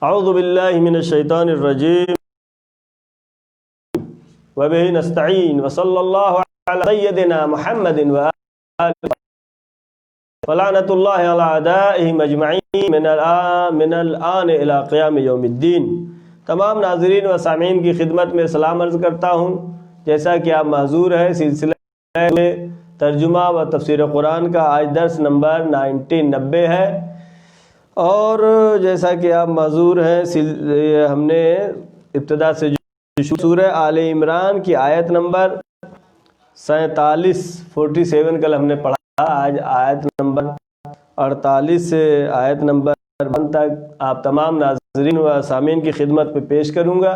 اعوذ باللہ من الشیطان الرجیم وبہ نستعین وصلی اللہ علی سیدنا محمد وآلہ ولعنۃ اللہ علی اعدائہم اجمعین من الآن الی قیام یوم الدین۔ تمام ناظرین و سامعین کی خدمت میں سلام عرض کرتا ہوں۔ جیسا کہ آپ معذور ہیں، سلسلہ میں ترجمہ و تفسیر قرآن کا آج درس نمبر 90 ہے، اور جیسا کہ آپ معذور ہیں، ہم نے ابتدا سے جو سورہ آل عمران کی آیت نمبر 47 کل ہم نے پڑھا، آج آیت نمبر 48 سے آیت نمبر 1 تک آپ تمام ناظرین و سامعین کی خدمت پہ پیش کروں گا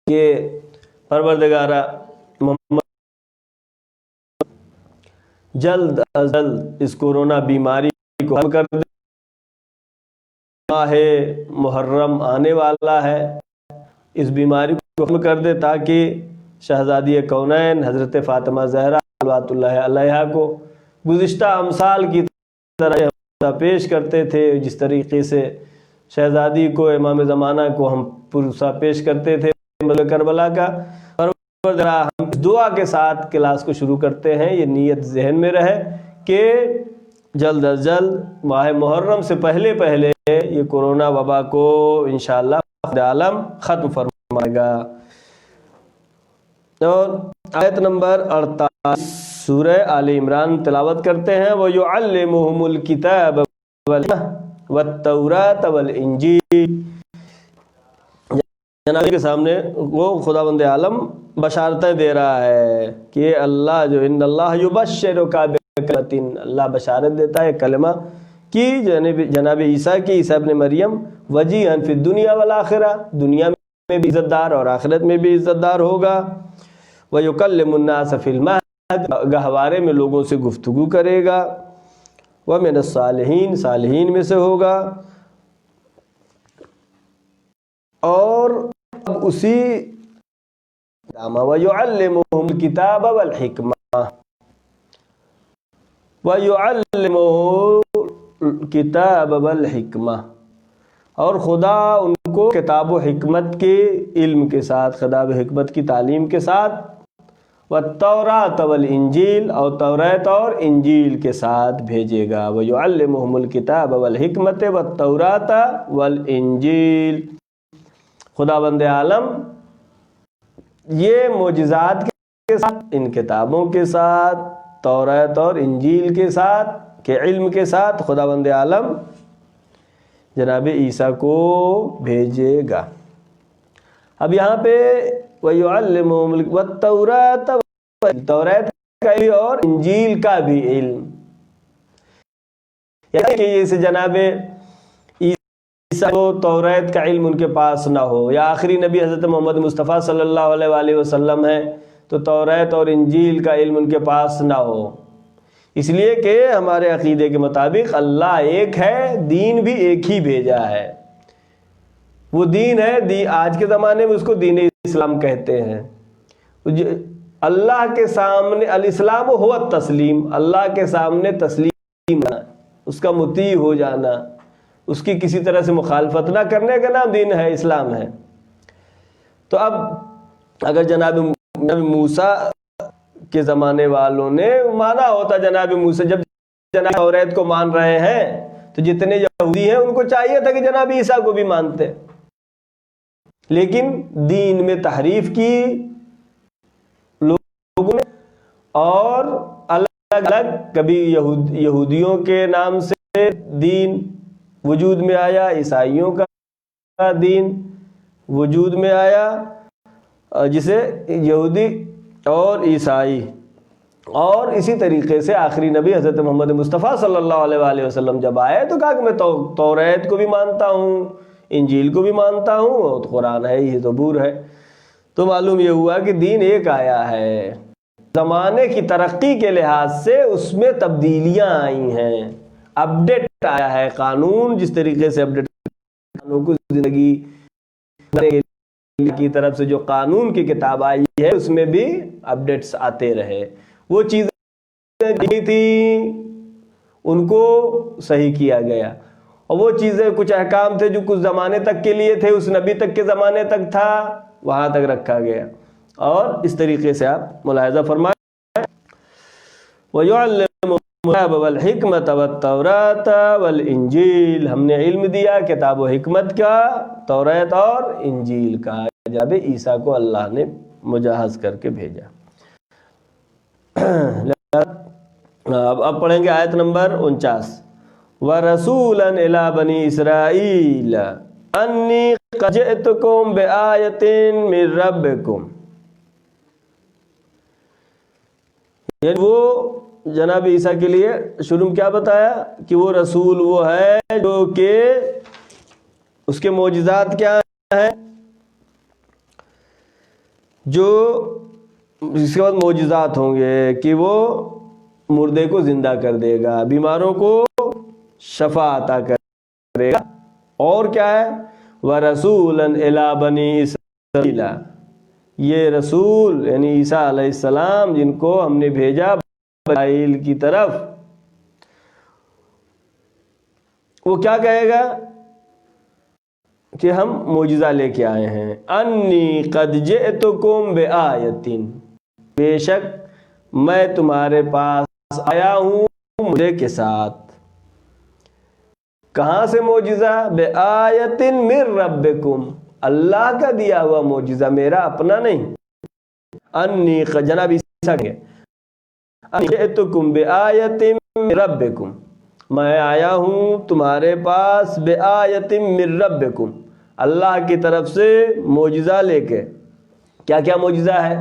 کہ پروردگارہ محمد جلد از جلد اس کورونا بیماری کو ختم کر دے۔ ماہ محرم آنے والا ہے، اس بیماری کو ختم کر دے تاکہ شہزادی کونین حضرت فاطمہ زہرا صلوات اللہ علیہا کو گزشتہ امثال کی طرح پیش کرتے تھے، جس طریقے سے شہزادی کو امام زمانہ کو ہم پرسا پیش کرتے تھے کربلا کا۔ ہم دعا کے ساتھ کلاس کو شروع کرتے ہیں، یہ نیت ذہن میں رہے کہ جلد از جلد ماہ محرم سے پہلے یہ کورونا وبا کو انشاءاللہ خدا عالم ختم فرمائے گا۔ اور آیت نمبر 48 سورہ آل عمران تلاوت کرتے ہیں۔ وَيُعَلِّمُهُمُ الْكِتَابَ وَالتَّوْرَاةَ وَالْإِنْجِيلَ۔ جناب کے سامنے وہ خداوند عالم بشارتیں دے رہا ہے کہ اللہ جو ان اللہ یبشرک بکلمۃ، اللہ بشارت دیتا ہے کلمہ کی جناب عیسیٰ کی، عیسیٰ ابن مریم، وجیہا فی الدنیا والآخرہ، دنیا میں بھی عزت دار اور آخرت میں بھی عزت دار ہوگا۔ وَيُكَلِّمُ النَّاسَ فِي الْمَهْدِ، گہوارے میں لوگوں سے گفتگو کرے گا۔ وَمِنَ الصَّالِحِينَ، صالحین میں سے ہوگا۔ اور اسی وَيُعَلِّمُهُمُ الْكِتَابَ وَالْحِكْمَةَ، وَيُعَلِّمُهُ الْكِتَابَ وَالْحِكْمَةَ، اور خدا ان کو کتاب و حکمت کے علم کے ساتھ، کتاب و حکمت کی تعلیم کے ساتھ، وَالتَّوْرَاةَ وَالْإِنْجِيلَ، اور توریت اور انجیل کے ساتھ بھیجے گا۔ وَيُعَلِّمُهُمُ الْكِتَابَ وَالْحِكْمَةَ وَالتَّوْرَاةَ وَالْإِنْجِيلَ۔ خداوند عالم یہ معجزات کے ساتھ، ان کتابوں کے ساتھ، توریت اور انجیل کے ساتھ، کے علم کے ساتھ خداوند عالم جناب عیسیٰ کو بھیجے گا۔ اب یہاں پہ وَيُعَلِّمُهُمُ وَالتَّوْرَاةَ، توریت کا علم اور انجیل کا بھی علم، یعنی کہ اسے جناب عیسیٰ کو توریت کا علم ان کے پاس نہ ہو، یا آخری نبی حضرت محمد مصطفیٰ صلی اللہ علیہ وآلہ وسلم ہے تو توریت اور انجیل کا علم ان کے پاس نہ ہو، اس لیے کہ ہمارے عقیدے کے مطابق اللہ ایک ہے، دین بھی ایک ہی بھیجا ہے۔ وہ دین ہے، آج کے زمانے میں اس کو دین اسلام کہتے ہیں۔ اللہ کے سامنے الاسلام ہوا التسلیم، اللہ کے سامنے تسلیم ہونا، اس کا مطیع ہو جانا، اس کی کسی طرح سے مخالفت نہ کرنے کا نام دین ہے، اسلام ہے۔ تو اب اگر جناب موسیٰ کے زمانے والوں نے مانا ہوتا، جناب موسیٰ جب جناب توریت کو مان رہے ہیں تو جتنے یہودی ہیں ان کو چاہیے تھا کہ جناب عیسیٰ کو بھی مانتے، لیکن دین میں تحریف کی لوگوں نے، اور الگ الگ کبھی یہودیوں کے نام سے دین وجود میں آیا، عیسائیوں کا دین وجود میں آیا، جسے یہودی اور عیسائی، اور اسی طریقے سے آخری نبی حضرت محمد مصطفیٰ صلی اللہ علیہ وآلہ وسلم جب آئے تو کہا کہ میں توریت کو بھی مانتا ہوں، انجیل کو بھی مانتا ہوں، اور قرآن ہے، یہ زبور ہے۔ تو معلوم یہ ہوا کہ دین ایک آیا ہے، زمانے کی ترقی کے لحاظ سے اس میں تبدیلیاں آئی ہیں، اپڈیٹ آیا ہے قانون، جس طریقے سے اپڈیٹ قانون کو زندگی کی طرف سے جو قانون کی کتاب آئی ہے اس میں بھی اپڈیٹس آتے رہے، وہ چیزیں تھی ان کو صحیح کیا گیا، اور وہ چیزیں کچھ احکام تھے جو کچھ زمانے تک کے لیے تھے، اس نبی تک کے زمانے تک تھا، وہاں تک رکھا گیا. اور اس طریقے سے آپ ملاحظہ فرمائیں. وَيُعَلِّمُ الْكِتَابَ وَالْحِكْمَةَ وَالتَّوْرَاةَ وَالْإِنْجِيلَ، ہم نے علم دیا کتاب و حکمت کا، توریت اور انجیل کا. جناب عیسیٰ کو اللہ نے مجہز کر کے بھیجا. اب پڑھیں گے آیت نمبر 49. وَرَسُولًا إِلَىٰ بَنِي إِسْرَائِيلَ أَنِّي قَدْ جِئْتُكُم بِآيَةٍ مِّن رَّبِّكُمْ. یعنی وہ جناب عیسیٰ کے لیے شروع میں کیا بتایا کہ وہ رسول وہ ہے جو کہ اس کے معجزات کیا ہیں، جو اس کے بعد معجزات ہوں گے کہ وہ مردے کو زندہ کر دے گا، بیماروں کو شفا عطا کرے گا. اور کیا ہے؟ وَرَسُولًا إِلَىٰ بَنِي إِسْرَائِيلَ، یہ رسول یعنی عیسیٰ علیہ السلام جن کو ہم نے بھیجا اسرائیل کی طرف. وہ کیا کہے گا کہ ہم معجزہ لے کے آئے ہیں. انی قد جئتکم بآیۃ، بے شک میں تمہارے پاس آیا ہوں معجزے کے ساتھ. کہاں سے معجزہ؟ بآیۃ من ربکم، اللہ کا دیا ہوا معجزہ، میرا اپنا نہیں. انی جناب عیسیٰ کے انی جئتکم بآیۃ من ربکم، میں آیا ہوں تمہارے پاس بآیۃ من ربکم، اللہ کی طرف سے معجزہ لے کے. کیا کیا معجزہ ہے؟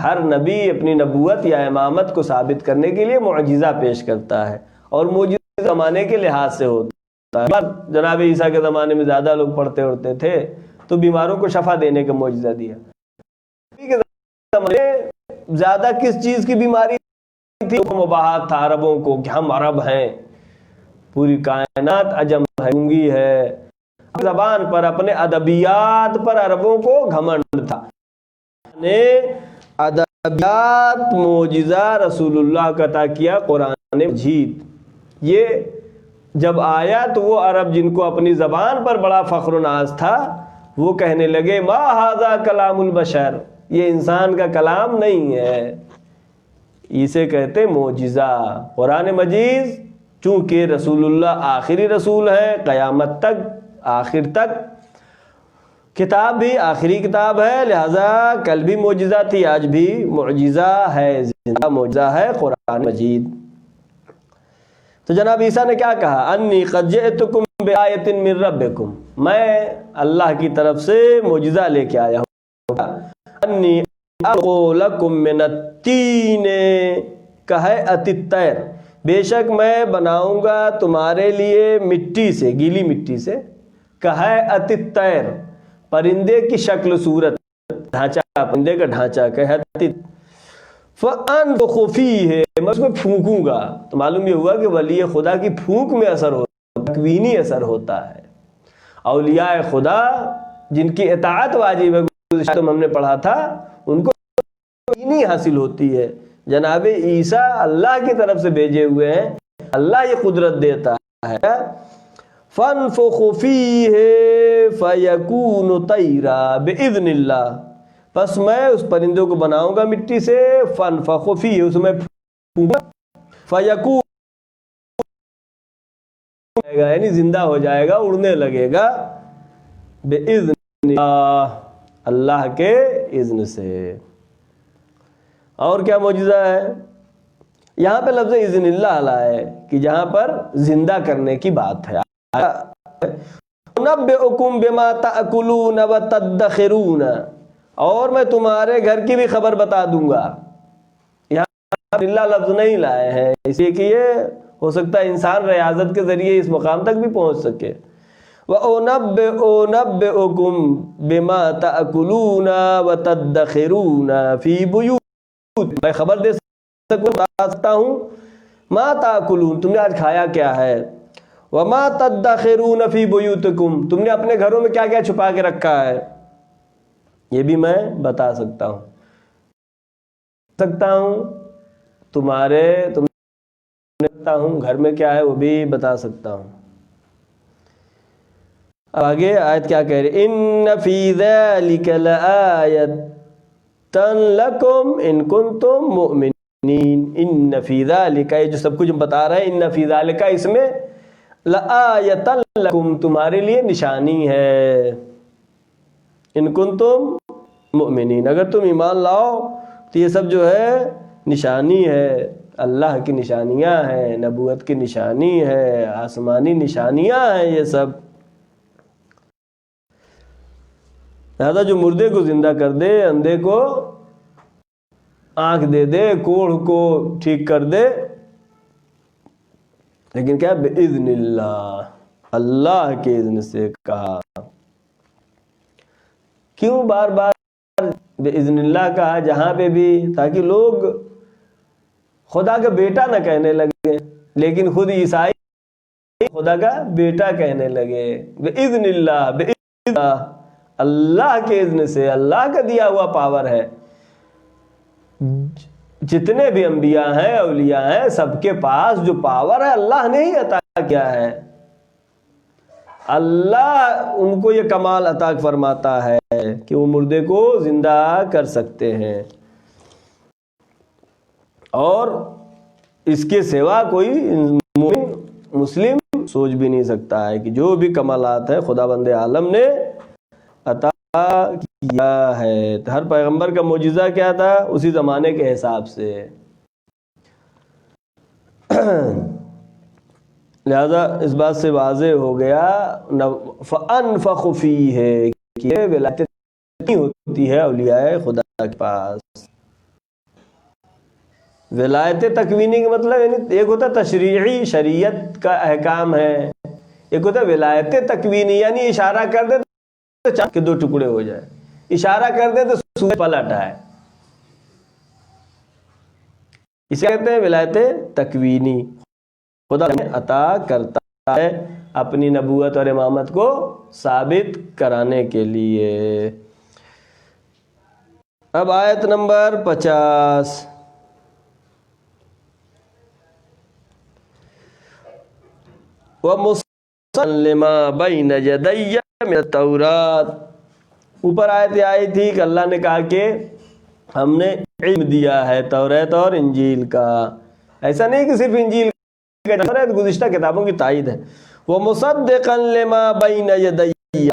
ہر نبی اپنی نبوت یا امامت کو ثابت کرنے کے لیے معجزہ پیش کرتا ہے، اور معجزہ زمانے کے لحاظ سے ہوتا ہے. جناب عیسیٰ کے زمانے میں زیادہ لوگ پڑھتے اڑتے تھے تو بیماروں کو شفا دینے کا معجزہ دیا. نبی کے زمانے میں زیادہ کس چیز کی بیماری تھی؟ مباحات تھا عربوں کو کہ ہم عرب ہیں، پوری کائنات عجم ہے، گونگی ہے. زبان پر اپنے ادبیات پر عربوں کو گھمنڈ تھا. ادبیات معجزہ رسول اللہ کا عطا کیا قرآن مجید. یہ جب آیا تو وہ عرب جن کو اپنی زبان پر بڑا فخر و ناز تھا وہ کہنے لگے ما ھذا کلام البشر، یہ انسان کا کلام نہیں ہے. اسے کہتے معجزہ. قرآن مجید چونکہ رسول اللہ آخری رسول ہے، قیامت تک آخر تک کتاب بھی آخری کتاب ہے، لہذا کل بھی معجزہ تھی، آج بھی معجزہ ہے، زندہ معجزہ ہے قرآن مجید. تو جناب عیسیٰ نے کیا کہا؟ انی قد جئتکم بآیۃ من ربکم، میں اللہ کی طرف سے معجزہ لے کے آیا ہوں. انی اخلق لکم من الطین کہیئۃ الطیر، بے شک میں بناؤں گا تمہارے لیے مٹی سے، گیلی مٹی سے، کہیئۃ الطیر، پرندے کی شکل صورت، ڈھانچہ، پرندے کا ڈھانچہ، کہیئۃ. فَأَنفُخُ فِيهِ، میں اس میں پھونکوں گا. تو معلوم یہ ہوا کہ ولی خدا کی پھونک میں اثر ہوتا ہے، تکوینی اثر ہوتا ہے. اولیاء خدا جن کی اطاعت واجب ہے، گزشتہ ہم نے پڑھا تھا، ان کو تکوینی حاصل ہوتی ہے. جناب عیسیٰ اللہ کی طرف سے بھیجے ہوئے ہیں، اللہ یہ قدرت دیتا ہے. فَأَنفُخُ فِيهِ فَيَكُونُ طَيْرًا بِإِذْنِ اللَّهِ، پس میں اس پرندوں کو بناؤں گا مٹی سے. فَأَنفُخُ فِيهِ، اس میں پھونکوں گا. فَيَكُونُ، یعنی زندہ ہو جائے گا، اڑنے لگے گا. بِإِذْنِ اللَّهِ، اللہ کے اذن سے. اور کیا معجزہ ہے؟ یہاں پہ لفظ اذن اللہ لائے کہ جہاں پر زندہ کرنے کی بات ہے. نَبِّئُكُم بِمَا تَأْكُلُونَ وَتَدَّخِرُونَ، اور میں تمہارے گھر کی بھی خبر بتا دوں گا. یہاں اللہ لفظ نہیں لائے ہیں اس لیے کہ یہ ہو سکتا ہے انسان ریاضت کے ذریعے اس مقام تک بھی پہنچ سکے. وَأُنَبِّئُكُم بِمَا تَأْكُلُونَ وَتَدَّخِرُونَ فِي بُيُوتِكُم، میں خبر دے سکتا ہوں. ما تاکلون، تم نے آج کھایا کیا ہے. وما تدخرون فی بیوتکم، تم نے اپنے گھروں میں کیا کیا چھپا کے رکھا ہے، یہ بھی میں بتا سکتا ہوں. تم رکھتا ہوں گھر میں کیا ہے وہ بھی بتا سکتا ہوں. آگے آیت کیا کہہ رہے، ان فی ذلک لآیۃ لکم ان کنتم مؤمنین۔ ان فی ذلک، یہ جو سب کچھ بتا رہے ہیں، ان فی ذلک، اس میں لآیۃ لکم، تمہارے لیے نشانی ہے، ان کنتم مؤمنین، اگر تم ایمان لاؤ تو یہ سب جو ہے نشانی ہے، اللہ کی نشانیاں ہیں، نبوت کی نشانی ہے، آسمانی نشانیاں ہیں یہ سب۔ لہذا جو مردے کو زندہ کر دے، اندھے کو آنکھ دے دے، کوڑھ کو ٹھیک کر دے، لیکن کیا؟ بِإِذْنِ اللہ، اللہ کے اذن سے کہا۔ کیوں بار بار بِإِذْنِ اللہ کہا جہاں پہ بھی؟ تاکہ لوگ خدا کا بیٹا نہ کہنے لگے، لیکن خود عیسائی خدا کا بیٹا کہنے لگے۔ بِإِذْنِ اللہ، بِإِذْنِ اللہ، اللہ کے اذن سے، اللہ کا دیا ہوا پاور ہے۔ جتنے بھی انبیاء ہیں، اولیاء ہیں، سب کے پاس جو پاور ہے اللہ نے ہی عطا کیا ہے۔ اللہ ان کو یہ کمال عطا فرماتا ہے کہ وہ مردے کو زندہ کر سکتے ہیں، اور اس کے سوا کوئی مومن مسلم سوچ بھی نہیں سکتا ہے کہ جو بھی کمالات ہیں خدا بند عالم نے عطا کیا ہے۔ ہر پیغمبر کا معجزہ کیا تھا؟ اسی زمانے کے حساب سے۔ لہذا اس بات سے واضح ہو گیا فَأَنفَخُ فِيهِ کہ ولایت نہیں ہوتی ہے اولیاء خدا کے پاس۔ ولایت تکوینی کا مطلب یعنی ایک ہوتا تشریعی، شریعت کا احکام ہے، ایک ہوتا ولایت تکوینی یعنی اشارہ کر دے تو چاند کے 2 ٹکڑے ہو جائے، اشارہ کر دے تو سورج پلٹ آئے، اسے کہتے ہیں ولایت تکوینی۔ خدا عطا کرتا ہے اپنی نبوت اور امامت کو ثابت کرانے کے لیے۔ اب آیت نمبر 50، وَمُصَدِّقًا لِمَا بَيْنَ يَدَيَّ مِنَ التَّوْرَاةِ، اوپر آیت آئی تھی کہ اللہ نے کہا کہ ہم نے علم دیا ہے توریت اور انجیل کا۔ ایسا نہیں کہ صرف انجیل کا، گزشتہ کتابوں کی تائید ہے۔ وَمُصَدِّقًا لِمَا بَيْنَ يَدَيَّ،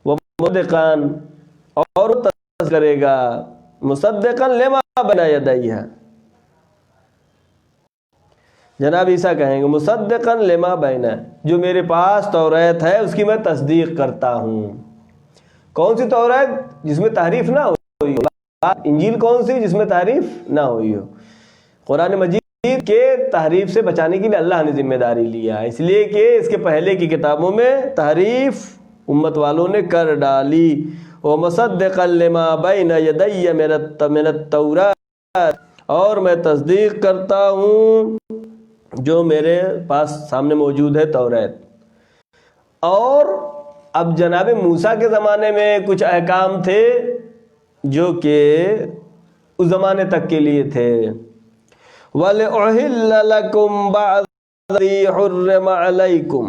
وَمُصَدِّقًا، اور تصدیق کرے گا، مصدقاً لما بین یدیہ، جناب عیسیٰ کہیں گے مصدقاً لما بین، جو میرے پاس توریت ہے اس کی میں تصدیق کرتا ہوں۔ کون سی توریت؟ جس میں تحریف نہ ہوئی ہو۔ انجیل کون سی؟ جس میں تحریف نہ ہوئی ہو۔ قرآن مجید کے تحریف سے بچانے کے لیے اللہ نے ذمہ داری لیا، اس لیے کہ اس کے پہلے کی کتابوں میں تحریف امت والوں نے کر ڈالی۔ وَمُصَدِّقًا لِمَا بَيْنَ يَدَيَّ مِنَ التَّوْرَاةِ، اور میں تصدیق کرتا ہوں جو میرے پاس سامنے موجود ہے توریت۔ اور اب جناب موسیٰ کے زمانے میں کچھ احکام تھے جو کہ اس زمانے تک کے لیے تھے۔ وَلِأُحِلَّ لَكُمْ بَعْضَ الَّذِي حُرِّمَ عَلَيْكُمْ،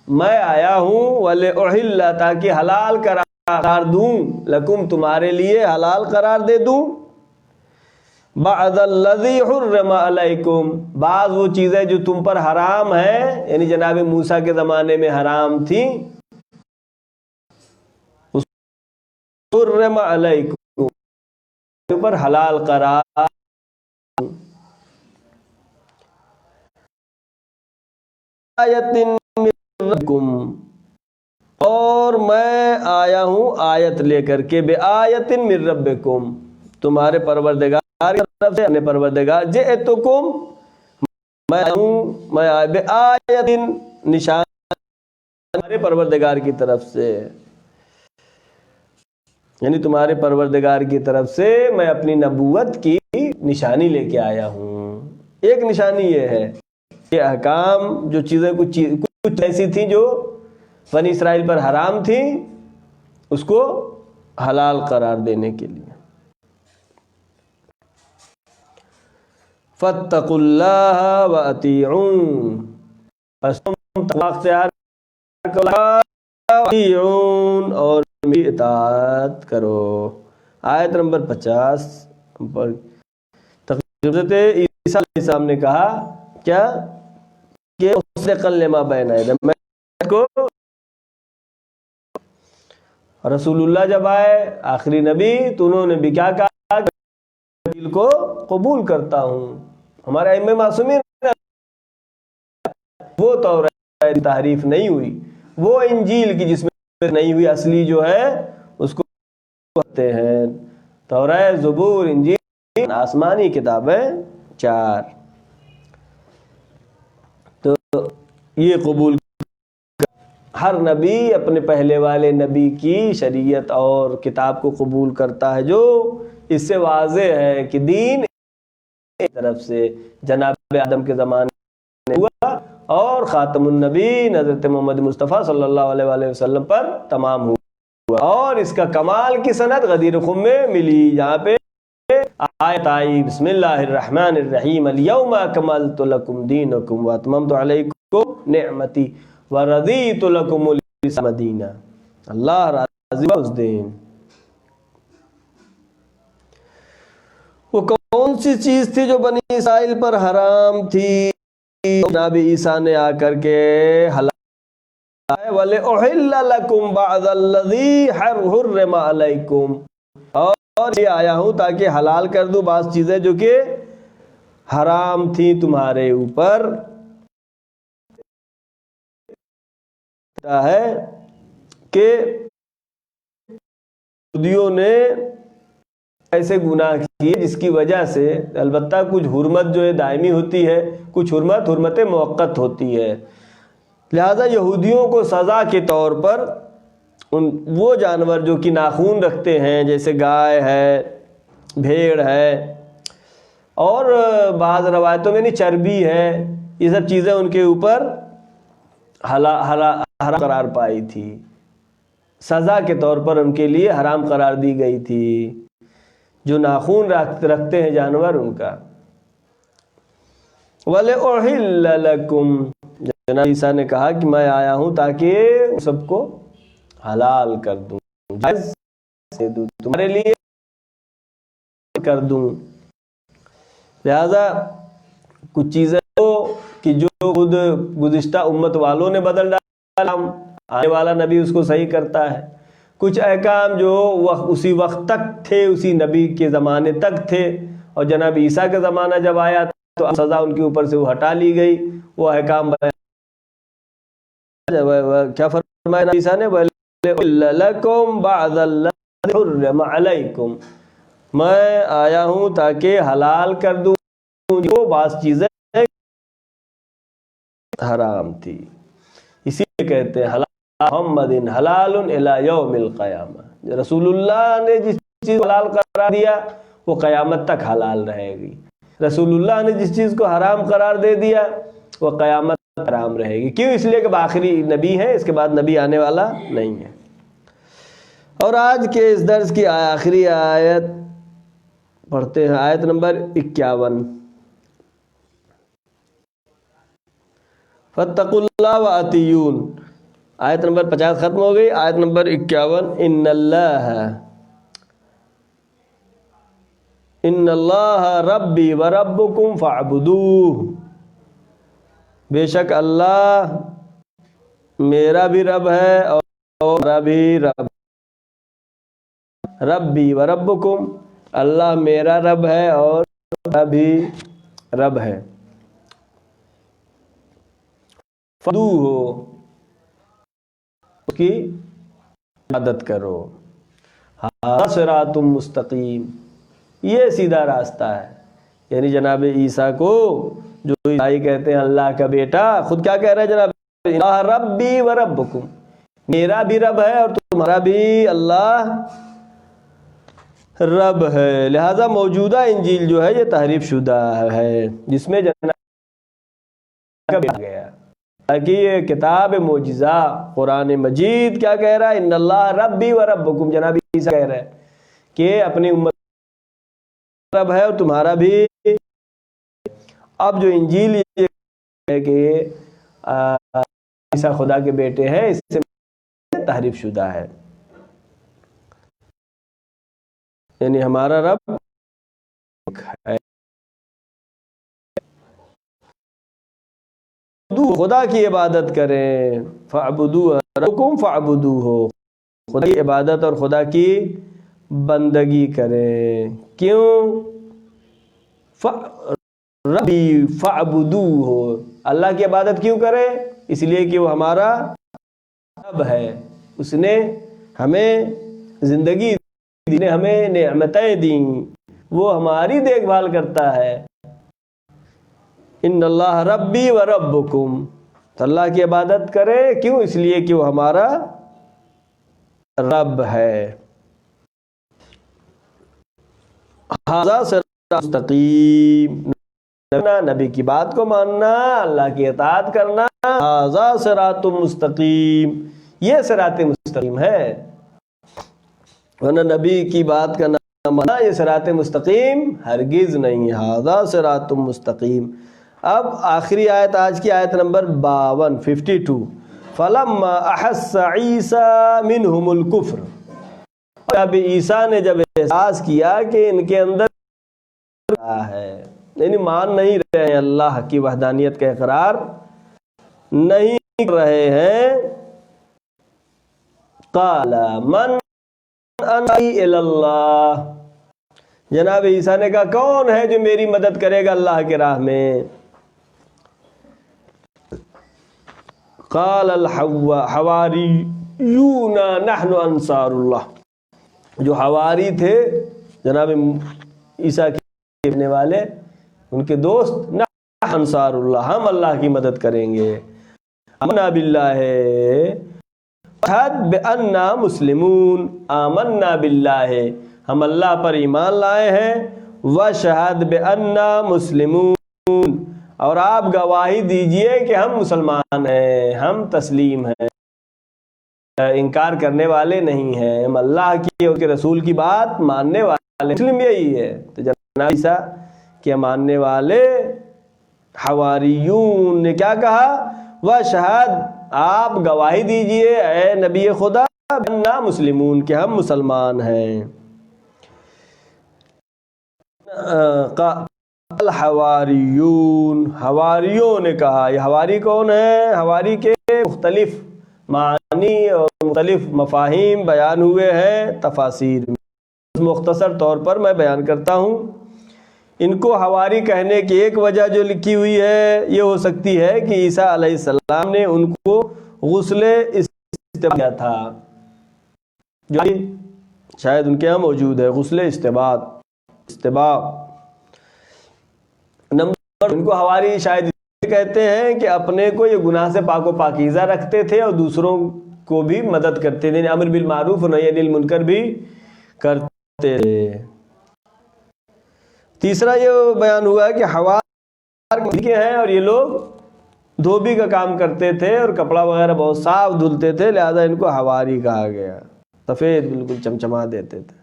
میں آیا ہوں وَلِأُحِلَّ، تاکہ حلال قرار دوں، لکم، تمہارے لیے حلال قرار دے دوں، بعض الذی حرم علیکم، بعض وہ چیزیں جو تم پر حرام ہیں، یعنی جناب موسیٰ کے زمانے میں حرام تھی، حرم علیکم پر حلال قرار۔ آیت من ربکم، اور میں آیا ہوں آیت لے کر کے، بے آیت من ربکم، تمہارے پروردگار کی طرف سے، اپنے پروردگار، جئتکم، میں ہوں، میں بے آیت، نشان تمہارے پروردگار کی طرف سے، یعنی تمہارے پروردگار کی طرف سے میں اپنی نبوت کی نشانی لے کے آیا ہوں۔ ایک نشانی یہ ہے کہ احکام، جو چیزیں کچھ ایسی تھیں جو بنی اسرائیل پر حرام تھیں، اس کو حلال قرار دینے کے لیے۔ فَاتَّقُوا اللَّهَ وَأَطِیعُونِ، پس تم تقوی اختیار اور میری اطاعت کرو۔ آیت نمبر 50 پر حضرت عیسیٰ علیہ السلام نے کہا کیا کہ مصدقا لما بین یدی، میں کو رسول اللہ جب آئے آخری نبی تو انہوں نے بھی کیا کہا کہ انجیل کو قبول کرتا ہوں۔ ہمارے ائمہ معصومین وہ تورات کی تحریف نہیں ہوئی، وہ انجیل کی جس میں نہیں ہوئی اصلی جو ہے اس کو کہتے ہیں تورات، زبور، انجیل، آسمانی کتابیں 4۔ تو یہ قبول ہر نبی اپنے پہلے والے نبی کی شریعت اور کتاب کو قبول کرتا ہے، جو اس سے واضح ہے کہ دین ایک طرف سے جناب آدم کے زمانے میں ہوا اور خاتم النبی حضرت محمد مصطفیٰ صلی اللہ علیہ وآلہ وسلم پر تمام ہوا، اور اس کا کمال کی سند غدیر خم میں ملی، جہاں پہ آیت آئی بسم اللہ الرحمن الرحیم الیوم اکملت لکم دینکم واتممت علیکم نعمتی وَرَضِيتُ لَكُمُ الْإِسْلَامَ دِينًا۔ اللہ راضی ہوا اس دن۔ وہ کون سی چیز تھی جو بنی اسرائیل پر حرام تھی؟ جناب عیسیٰ نے آ کر کے حلال وَلِأُحِلَّ لَكُمْ بَعْضَ الَّذِي حَرَّمَ عَلَيْكُمْ، اور یہ آیا ہوں تاکہ حلال کر دوں بعض چیزیں جو کہ حرام تھیں تمہارے اوپر۔ ہے کہ یہودیوں نے ایسے گناہ کیے جس کی وجہ سے البتہ کچھ حرمت جو ہے دائمی ہوتی ہے، کچھ حرمت موقت ہوتی ہے، لہذا یہودیوں کو سزا کے طور پر وہ جانور جو کہ ناخون رکھتے ہیں جیسے گائے ہے، بھیڑ ہے، اور بعض روایتوں میں چربی ہے، یہ سب چیزیں ان کے اوپر حرام قرار پائی تھی، سزا کے طور پر ان کے لیے حرام قرار دی گئی تھی، جو ناخون رکھتے ہیں جانور ان کا۔ وَلِأُحِلَّ لَكُمْ، جناب عیسیٰ نے کہا کہ میں آیا ہوں تاکہ سب کو حلال کر دوں، جائز سے دوں، تمہارے لیے کر دوں۔ لہذا کچھ چیزیں کہ جو خود گزشتہ امت والوں نے بدل ڈالا، آنے والا نبی اس کو صحیح کرتا ہے، کچھ احکام جو اسی وقت تک تھے، اسی نبی کے زمانے تک تھے، اور جناب عیسیٰ کا زمانہ جب آیا تو سزا ان کے اوپر سے وہ ہٹا لی گئی، وہ احکام کیا فرمایا عیسیٰ نے، لَكُمْ بَعْضَ الَّذِي حُرِّمَ عَلَيْكُمْ، میں آیا ہوں تاکہ حلال کر دوں جو بعض چیزیں حرام تھی۔ اسی لیے کہتے ہیں محمد حلال الی یوم القیامہ، رسول اللہ نے جس چیز کو حلال قرار دیا وہ قیامت تک حلال رہے گی، رسول اللہ نے جس چیز کو حرام قرار دے دیا وہ قیامت تک حرام رہے گی۔ کیوں؟ اس لیے کہ آخری نبی ہے، اس کے بعد نبی آنے والا نہیں ہے۔ اور آج کے اس درس کی آخری آیت پڑھتے ہیں، آیت نمبر 51، فَاتَّقُوا اللَّهَ وَأَطِیعُونِ، آیت نمبر 50 ختم ہو گئی، آیت نمبر 51، ان اللہ ربی و ربکم فاعبدوہ، بے شک اللہ میرا بھی رب ہے اور میرا بھی رب، ربی و ربکم، اللہ میرا رب ہے اور میرا بھی رب ہے، فاعبدوہ، اس کی عبادت کرو، ھذا صراط مستقیم، یہ سیدھا راستہ ہے۔ یعنی جناب عیسیٰ کو جو عیسائی کہتے ہیں اللہ کا بیٹا، خود کیا کہہ رہے ہیں جناب، اللہ ربی و ربکم، میرا بھی رب ہے اور تمہارا بھی اللہ رب ہے۔ لہذا موجودہ انجیل جو ہے یہ تحریف شدہ ہے، جس میں جناب کا بیٹا گیا، تاکہ یہ کتاب معجزہ قرآن مجید کیا کہہ رہا ہے، ان اللہ ربی و ربکم، جناب عیسیٰ کہہ رہا ہے کہ اپنی امت رب ہے اور تمہارا بھی۔ اب جو انجیل یہ ہے کہ عیسیٰ خدا کے بیٹے ہیں، اس سے تحریف شدہ ہے. یعنی ہمارا رب ہے. خدا کی عبادت کریں. فَاعْبُدُوا رَبَّكُمْ فَاعْبُدُوهُ. خدا کی عبادت اور خدا کی بندگی کریں. کیوں؟ ربی فَاعْبُدُوهُ. اللہ کی عبادت کیوں کریں؟ اس لیے کہ وہ ہمارا رب ہے. اس نے ہمیں زندگی دی، نے ہمیں نعمتیں دیں، وہ ہماری دیکھ بھال کرتا ہے. ان اللہ ربی و ربکم. تو اللہ کی عبادت کرے. کیوں؟ اس لیے کہ وہ ہمارا رب ہے. ھذا صراط مستقیم. نبی کی بات کو ماننا، اللہ کی اطاعت کرنا. ھذا صراط مستقیم، یہ صراط مستقیم ہے. ورنہ نبی کی بات کا نہ ماننا یہ صراط مستقیم ہرگز نہیں. ھذا صراط مستقیم. اب آخری آیت، آج کی آیت نمبر 52. فَلَمَّا أَحَسَّ عِيسَىٰ مِنْهُمُ الْكُفْرَ. جب عیسیٰ نے جب احساس کیا کہ ان کے اندر ہے، یعنی مان نہیں رہے ہیں، اللہ کی وحدانیت کا اقرار نہیں کر رہے ہیں. قَالَ مَنْ أَنصَارِي إِلَى اللَّهِ. جناب عیسیٰ نے کہا کون ہے جو میری مدد کرے گا اللہ کے راہ میں؟ قال الحواریون نحن انصار اللہ. جو حواری تھے جناب عیسیٰ کے کہنے والے، ان کے دوست، نحن انصار اللہ، ہم اللہ کی مدد کریں گے. آمنا باللہ شہد بأننا مسلمون. آمنا باللہ، ہم اللہ پر ایمان لائے ہیں. وشہد بأننا مسلمون، اور آپ گواہی دیجئے کہ ہم مسلمان ہیں، ہم تسلیم ہیں، انکار کرنے والے نہیں ہیں، ہم اللہ کی اور کے رسول کی بات ماننے والے. مسلم یہی ہے. تو جناب عیسیٰ کے ماننے والے حواریون نے کیا کہا؟ وشہد، آپ گواہی دیجئے اے نبی خدا، بأننا مسلمون، کہ ہم مسلمان ہیں. الحواریون، حواریوں نے کہا. یہ حواری کون ہے؟ حواری کے مختلف معنی اور مختلف مفاہیم بیان ہوئے ہیں تفاسیر میں. مختصر طور پر میں بیان کرتا ہوں. ان کو حواری کہنے کی ایک وجہ جو لکھی ہوئی ہے یہ ہو سکتی ہے کہ عیسیٰ علیہ السلام نے ان کو غسل استباء کیا تھا، جو شاید ان کے یہاں موجود ہے، غسل استباء. نمبر، ان کو حواری شاید کہتے ہیں کہ اپنے کو یہ گناہ سے پاک و پاکیزہ رکھتے تھے اور دوسروں کو بھی مدد کرتے تھے، امر بالمعروف و نہی عن المنکر بھی کرتے تھے. تیسرا یہ بیان ہوا ہے کہ حوار کے ہیں اور یہ لوگ دھوبی کا کام کرتے تھے اور کپڑا وغیرہ بہت صاف دھلتے تھے، لہذا ان کو حواری کہا گیا. سفید بالکل چمچما دیتے تھے.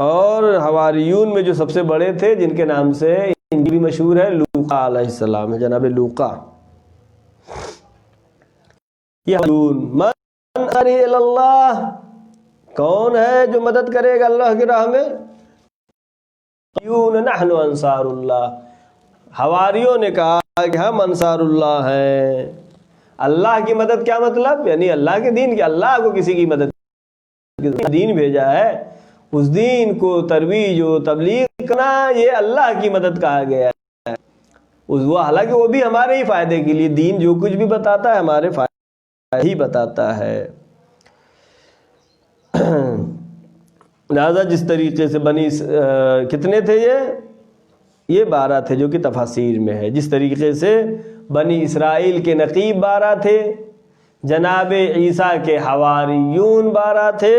اور حواریون میں جو سب سے بڑے تھے، جن کے نام سے انجیل مشہور ہے، لوقا علیہ السلام ہے، جناب لوقا. یہ من انصاری الی اللہ، کون ہے جو مدد کرے گا اللہ کی راہ میں؟ نحن انصار اللہ. حواریوں نے کہا کہ ہم انصار اللہ ہیں. اللہ کی مدد کیا مطلب؟ یعنی اللہ کے دین کی. اللہ کو کسی کی مدد، دین بھیجا ہے، اس دین کو ترویج و تبلیغ کرنا، یہ اللہ کی مدد کہا گیا ہے. وہ حالانکہ وہ بھی ہمارے ہی فائدے کے لیے، دین جو کچھ بھی بتاتا ہے ہمارے فائدے ہی بتاتا ہے. لہذا جس طریقے سے کتنے تھے یہ 12 تھے جو کہ تفاسیر میں ہے. جس طریقے سے بنی اسرائیل کے نقیب 12 تھے، جناب عیسیٰ کے حواریون 12 تھے،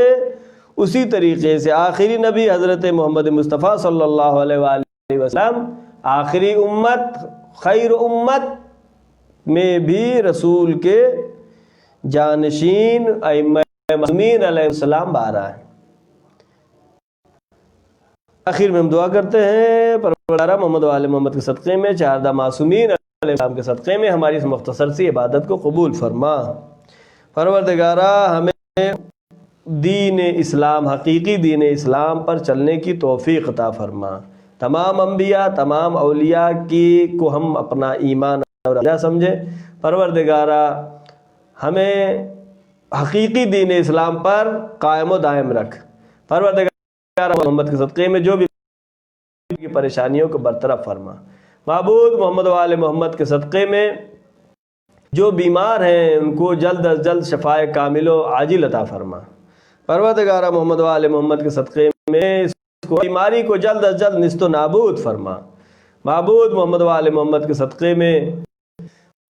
اسی طریقے سے آخری نبی حضرت محمد مصطفیٰ صلی اللہ علیہ وآلہ وسلم، آخری امت، خیر امت میں بھی رسول کے جانشین ائمہ معصومین علیہ السلام 12 ہیں. آخر میں ہم دعا کرتے ہیں پروردگار محمد و آل محمد کے صدقے میں، چاردہ معصومین علیہ السلام کے صدقے میں ہماری اس مختصر سی عبادت کو قبول فرما۔ پروردگارہ ہمیں دین اسلام، حقیقی دین اسلام پر چلنے کی توفیق عطا فرما۔ تمام انبیاء، تمام اولیاء کو ہم اپنا ایمان اور عقیدہ سمجھیں۔ پروردگارہ ہمیں حقیقی دین اسلام پر قائم و دائم رکھ۔ پروردگارہ محمد کے صدقے میں جو بھی کی پریشانیوں کو برطرف فرما۔ معبود محمد و آل محمد کے صدقے میں جو بیمار ہیں ان کو جلد از جلد شفائے کامل و عاجل عطا فرما۔ پروردگارہ محمد و آل محمد کے صدقے میں اس بیماری کو جلد از جلد نیست و نابود فرما۔ معبود محمد و آل محمد کے صدقے میں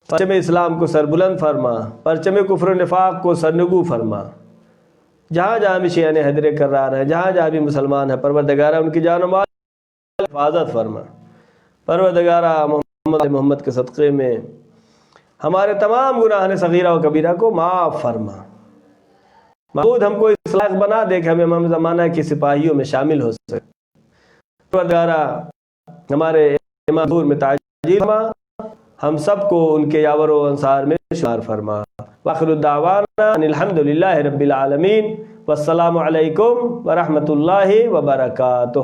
پرچم اسلام کو سربلند فرما، پرچم کفر و نفاق کو سرنگو فرما۔ جہاں جہاں بھی شیعہ حیدر کرار ہیں، جہاں جہاں بھی مسلمان ہیں، پروردگارہ ان کی جان و مال حفاظت فرما۔ پروردگارہ محمد کے صدقے میں ہمارے تمام گناہ صغیرہ و کبیرہ کو معاف فرما۔ معبود ہم کو اس لائق بنا دے کہ ہم امام زمانہ کی سپاہیوں میں شامل ہو سکے۔ پروردگارہ ہمارے امام ظہور میں تعجیل فرما، ہم سب کو ان کے یاور و انصار میں شمار فرما۔ وآخر الدعوانا ان الحمدللہ رب العالمین، والسلام علیکم ورحمۃ اللہ وبرکاتہ۔